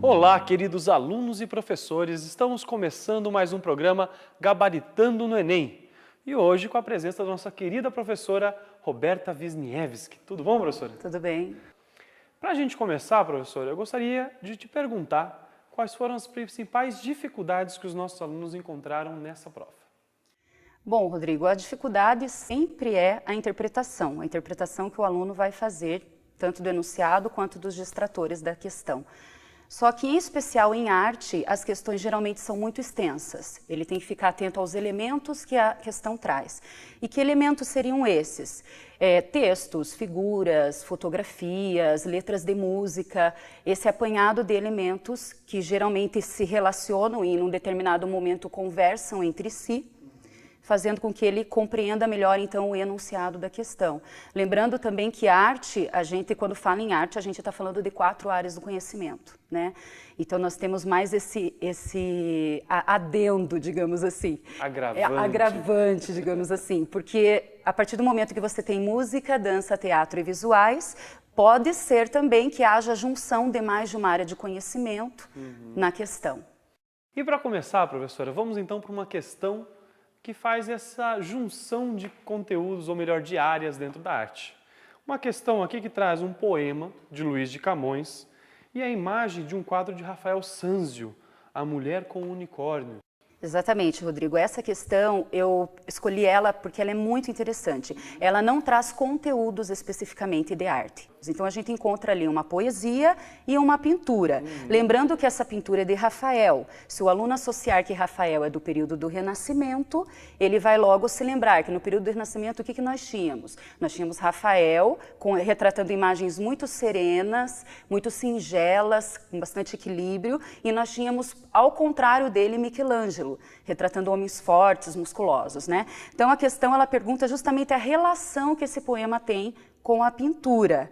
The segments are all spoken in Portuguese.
Olá, queridos alunos e professores, estamos começando mais um programa Gabaritando no Enem. E hoje com a presença da nossa querida professora Roberta Wisniewski. Tudo bom, professora? Tudo bem. Para a gente começar, professora, eu gostaria de te perguntar quais foram as principais dificuldades que os nossos alunos encontraram nessa prova. Bom, Rodrigo, a dificuldade sempre é a interpretação que o aluno vai fazer, tanto do enunciado quanto dos distratores da questão. Só que, em especial em arte, as questões geralmente são muito extensas. Ele tem que ficar atento aos elementos que a questão traz. E que elementos seriam esses? Textos, figuras, fotografias, letras de música, esse apanhado de elementos que geralmente se relacionam e, em um determinado momento, conversam entre si, fazendo com que ele compreenda melhor, então, o enunciado da questão. Lembrando também que arte, quando fala em arte, a gente está falando de 4 áreas do conhecimento, né? Então, nós temos mais esse adendo, digamos assim. Agravante, digamos assim, porque a partir do momento que você tem música, dança, teatro e visuais, pode ser também que haja junção de mais de uma área de conhecimento na questão. E para começar, professora, vamos então para uma questão que faz essa junção de conteúdos, ou melhor, de áreas dentro da arte. Uma questão aqui que traz um poema de Luís de Camões e a imagem de um quadro de Rafael Sanzio, A Mulher com o Unicórnio. Exatamente, Rodrigo. Essa questão, eu escolhi ela porque ela é muito interessante. Ela não traz conteúdos especificamente de arte. Então, a gente encontra ali uma poesia e uma pintura. Lembrando que essa pintura é de Rafael. Se o aluno associar que Rafael é do período do Renascimento, ele vai logo se lembrar que no período do Renascimento, o que nós tínhamos? Nós tínhamos Rafael retratando imagens muito serenas, muito singelas, com bastante equilíbrio, e nós tínhamos, ao contrário dele, Michelangelo, retratando homens fortes, musculosos, né? Então, a questão, ela pergunta justamente a relação que esse poema tem com a pintura.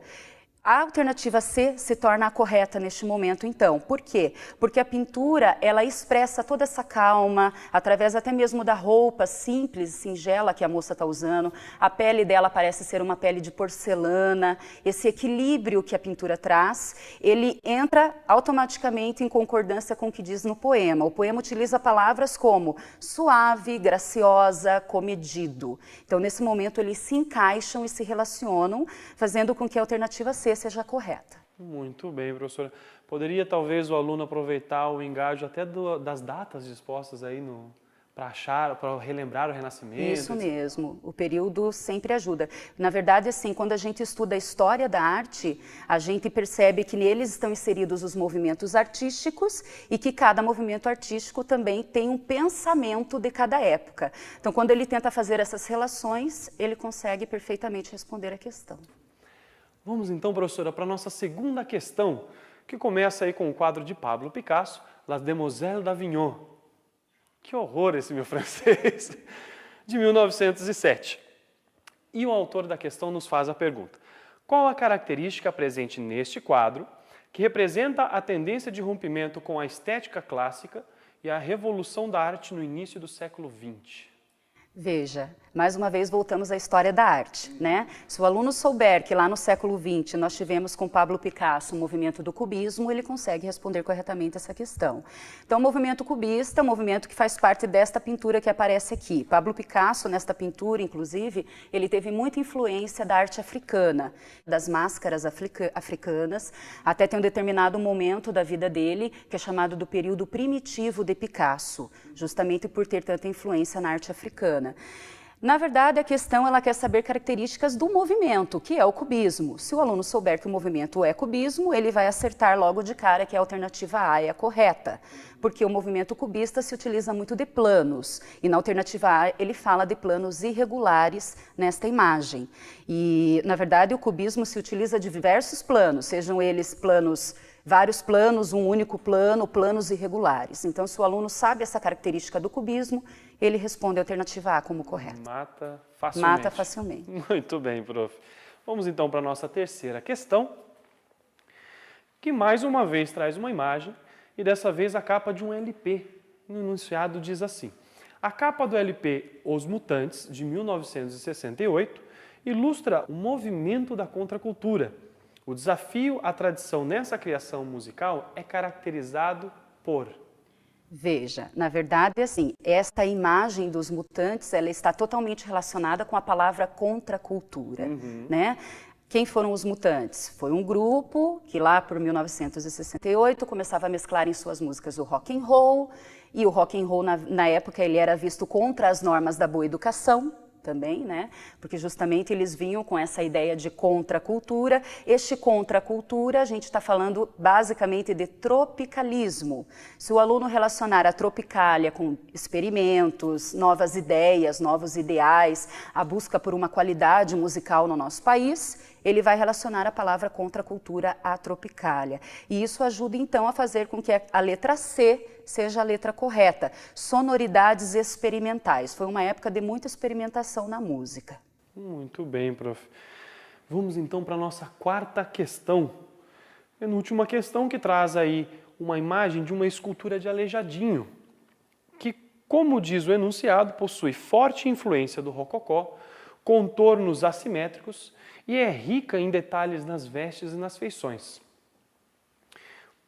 A alternativa C se torna a correta neste momento, então. Por quê? Porque a pintura, ela expressa toda essa calma, através até mesmo da roupa simples, singela que a moça está usando. A pele dela parece ser uma pele de porcelana. Esse equilíbrio que a pintura traz, ele entra automaticamente em concordância com o que diz no poema. O poema utiliza palavras como suave, graciosa, comedido. Então, nesse momento, eles se encaixam e se relacionam, fazendo com que a alternativa C seja correta. Muito bem, professora. Poderia talvez o aluno aproveitar o engajo até das datas dispostas aí para relembrar o Renascimento? Isso mesmo, o período sempre ajuda. Na verdade, assim, quando a gente estuda a história da arte, a gente percebe que neles estão inseridos os movimentos artísticos e que cada movimento artístico também tem um pensamento de cada época. Então, quando ele tenta fazer essas relações, ele consegue perfeitamente responder a questão. Vamos então, professora, para a nossa segunda questão, que começa aí com o quadro de Pablo Picasso, Las Demoiselles d'Avignon. Que horror esse meu francês! De 1907. E o autor da questão nos faz a pergunta: qual a característica presente neste quadro que representa a tendência de rompimento com a estética clássica e a revolução da arte no início do século XX? Veja, mais uma vez voltamos à história da arte, né? Se o aluno souber que lá no século XX nós tivemos com Pablo Picasso o movimento do cubismo, ele consegue responder corretamente essa questão. Então, o movimento cubista é um movimento que faz parte desta pintura que aparece aqui. Pablo Picasso, nesta pintura, inclusive, ele teve muita influência da arte africana, das máscaras africanas, até tem um determinado momento da vida dele, que é chamado do período primitivo de Picasso, justamente por ter tanta influência na arte africana. Na verdade, a questão ela quer saber características do movimento, que é o cubismo. Se o aluno souber que o movimento é cubismo, ele vai acertar logo de cara que a alternativa A é a correta, porque o movimento cubista se utiliza muito de planos, e na alternativa A ele fala de planos irregulares nesta imagem. E, na verdade, o cubismo se utiliza de diversos planos, sejam eles vários planos, um único plano, planos irregulares. Então, se o aluno sabe essa característica do cubismo, ele responde a alternativa A como correta. Mata facilmente. Mata facilmente. Muito bem, prof. Vamos então para a nossa terceira questão, que mais uma vez traz uma imagem, e dessa vez a capa de um LP. No enunciado diz assim: a capa do LP Os Mutantes, de 1968, ilustra o movimento da contracultura, O desafio à tradição nessa criação musical é caracterizado por... Veja, na verdade, assim, esta imagem dos mutantes, ela está totalmente relacionada com a palavra contracultura, né? Quem foram os mutantes? Foi um grupo que lá por 1968 começava a mesclar em suas músicas o rock and roll, e o rock and roll na época ele era visto contra as normas da boa educação, também, né? Porque justamente eles vinham com essa ideia de contracultura. Este contracultura, a gente está falando basicamente de tropicalismo. Se o aluno relacionar a tropicália com experimentos, novas ideias, novos ideais, a busca por uma qualidade musical no nosso país, ele vai relacionar a palavra contracultura à tropicália. E isso ajuda então a fazer com que a letra C seja a letra correta. Sonoridades experimentais. Foi uma época de muita experimentação na música. Muito bem, prof. Vamos então para a nossa quarta questão. Penúltima questão, que traz aí uma imagem de uma escultura de Aleijadinho, que, como diz o enunciado, possui forte influência do rococó, contornos assimétricos e é rica em detalhes nas vestes e nas feições.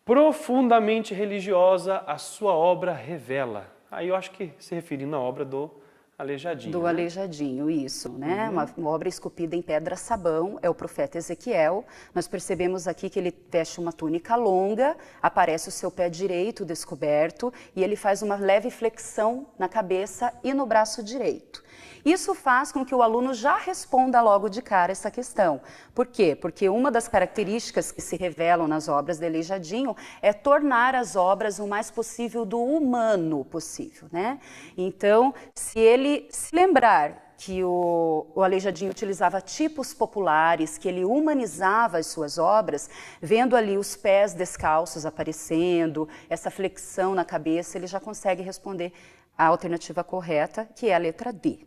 Profundamente religiosa, a sua obra revela. Aí eu acho que se referindo à obra do Aleijadinho. Do Aleijadinho, isso, né? Uma obra esculpida em pedra-sabão, é o profeta Ezequiel. Nós percebemos aqui que ele veste uma túnica longa, aparece o seu pé direito descoberto e ele faz uma leve flexão na cabeça e no braço direito. Isso faz com que o aluno já responda logo de cara essa questão. Por quê? Porque uma das características que se revelam nas obras de Aleijadinho é tornar as obras o mais possível do humano possível, né? Então, se ele se lembrar que o Aleijadinho utilizava tipos populares, que ele humanizava as suas obras, vendo ali os pés descalços aparecendo, essa flexão na cabeça, ele já consegue responder a alternativa correta, que é a letra D.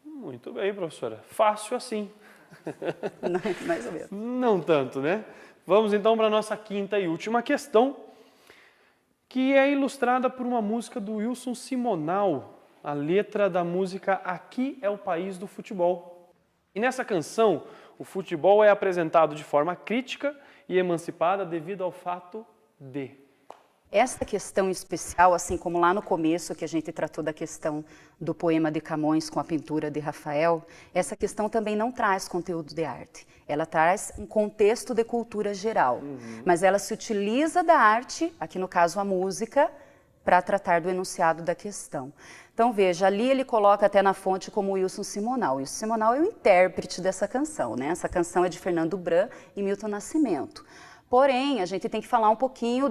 Muito bem, professora. Fácil assim. Mais ou menos. Não tanto, né? Vamos então para a nossa quinta e última questão, que é ilustrada por uma música do Wilson Simonal, a letra da música Aqui é o País do Futebol. E nessa canção, o futebol é apresentado de forma crítica e emancipada devido ao fato de... Esta questão especial, assim como lá no começo que a gente tratou da questão do poema de Camões com a pintura de Rafael, essa questão também não traz conteúdo de arte. Ela traz um contexto de cultura geral, mas ela se utiliza da arte, aqui no caso a música, para tratar do enunciado da questão. Então veja, ali ele coloca até na fonte como Wilson Simonal. Wilson Simonal é o intérprete dessa canção, né? Essa canção é de Fernando Bran e Milton Nascimento. Porém, a gente tem que falar um pouquinho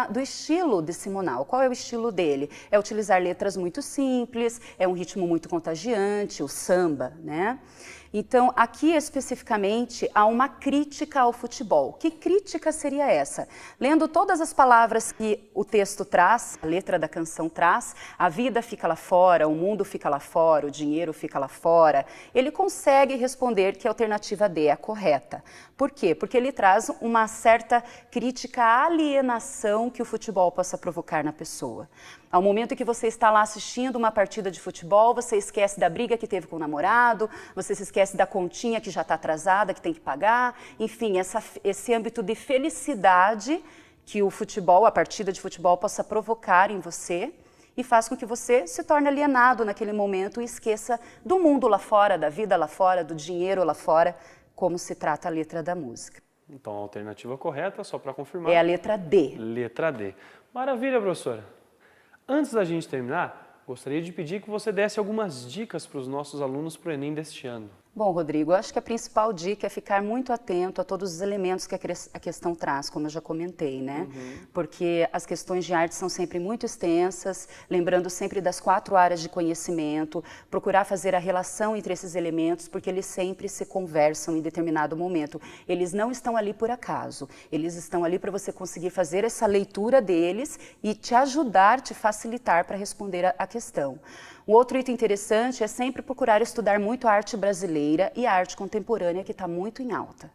do estilo de Simonal. Qual é o estilo dele? É utilizar letras muito simples, é um ritmo muito contagiante, o samba, né? Então, aqui especificamente, há uma crítica ao futebol. Que crítica seria essa? Lendo todas as palavras que o texto traz, a letra da canção traz, a vida fica lá fora, o mundo fica lá fora, o dinheiro fica lá fora, ele consegue responder que a alternativa D é a correta. Por quê? Porque ele traz uma certa crítica à alienação que o futebol possa provocar na pessoa. Ao momento que você está lá assistindo uma partida de futebol, você esquece da briga que teve com o namorado, você se esquece da continha que já está atrasada, que tem que pagar, enfim, esse âmbito de felicidade que o futebol, a partida de futebol possa provocar em você e faz com que você se torne alienado naquele momento e esqueça do mundo lá fora, da vida lá fora, do dinheiro lá fora, como se trata a letra da música. Então, a alternativa correta, só para confirmar... É a letra D. Letra D. Maravilha, professora. Antes da gente terminar, gostaria de pedir que você desse algumas dicas para os nossos alunos para o Enem deste ano. Bom, Rodrigo, eu acho que a principal dica é ficar muito atento a todos os elementos que a questão traz, como eu já comentei, né? Porque as questões de arte são sempre muito extensas, lembrando sempre das 4 áreas de conhecimento, procurar fazer a relação entre esses elementos, porque eles sempre se conversam em determinado momento. Eles não estão ali por acaso, eles estão ali para você conseguir fazer essa leitura deles e te ajudar, te facilitar para responder a questão. Um outro item interessante é sempre procurar estudar muito a arte brasileira e a arte contemporânea, que está muito em alta.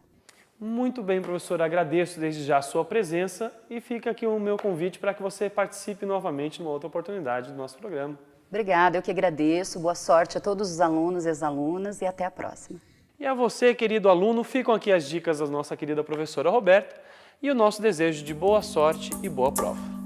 Muito bem, professora. Agradeço desde já a sua presença e fica aqui o meu convite para que você participe novamente numa outra oportunidade do nosso programa. Obrigada, eu que agradeço. Boa sorte a todos os alunos e as alunas e até a próxima. E a você, querido aluno, ficam aqui as dicas da nossa querida professora Roberta e o nosso desejo de boa sorte e boa prova.